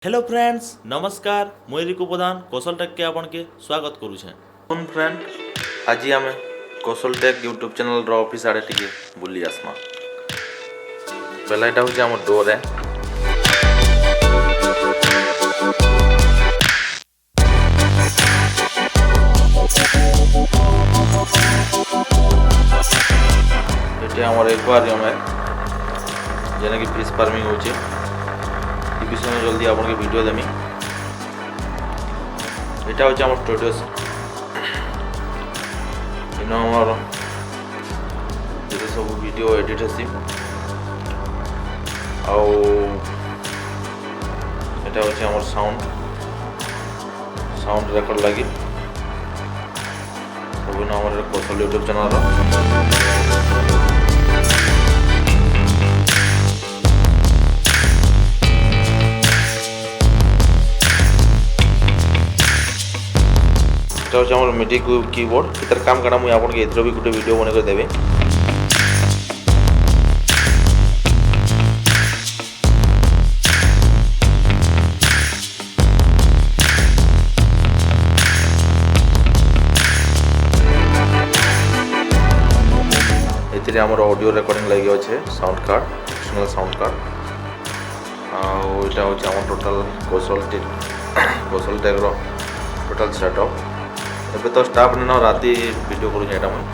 Hello friends नमस्कार मुई रिकु प्रधान कौशल take के आपन के स्वागत करुछे। फ्रेंड आज आम कौशल टेक यूट्यूब चैनल रो ऑफिस आड़े टिके बुली आसमा। पहला एटा होचे हमर डोर है। एटा हमर एक्वेरियम है जेना कि फिश फार्मिंग होचे। विषय में जल्दी आपन के वीडियो देमी। एटा होचे हमर स्टूडियो इन हमर जे सब वीडियो एडिट हेसी आउ एटा होचे हमर साउंड रेकॉर्ड लागि सब इन हमर कौशल यूट्यूब चैनल रो। এটা হচ্ছে আমার মিডি কিবোর্ড। এটার কাম কাটা মুই আপনাকে এর भी গোটে ভিডিও বনে করে দেবে। এতে আমার অডিও রেকর্ডিং লাগি আছে sound card external sound card. আর এটা হচ্ছে আমার টোটাল কৌশল টেকর টোটাল সেটअप। ଏବେ ତ ଷ୍ଟାଫ୍ ନେନ ରାତି ଭିଡ଼ିଓ କରୁଛେ ଏଇଟା ମୁଇଁ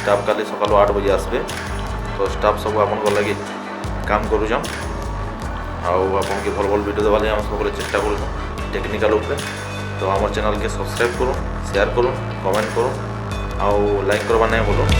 ଷ୍ଟାଫ୍ କାଲି ସକାଳୁ 8 ବଜେ ଆସିବେ ତ ଷ୍ଟାଫ୍ ସବୁ ଆପଣଙ୍କ ଲାଗି କାମ କରୁଛନ୍ ଆଉ ଆପଣଙ୍କୁ ଭଲ ଭଲ ଭିଡ଼ିଓ ଦେବା ଲାଗି ଆମେ ସବୁବେଳେ ଚେଷ୍ଟା କରୁଛୁଁ ଟେକ୍ନିକାଲ ଉପରେ। ତ ଆମର ଚ୍ୟାନେଲ୍କେ ସବସ୍କ୍ରାଇବ୍ କରୁନ୍, ସେୟାର କରୁନ୍, କମେଣ୍ଟ କରୁନ୍ ଆଉ ଲାଇକ୍ କରବା ନାଇଁ ବୋଲୁନ୍।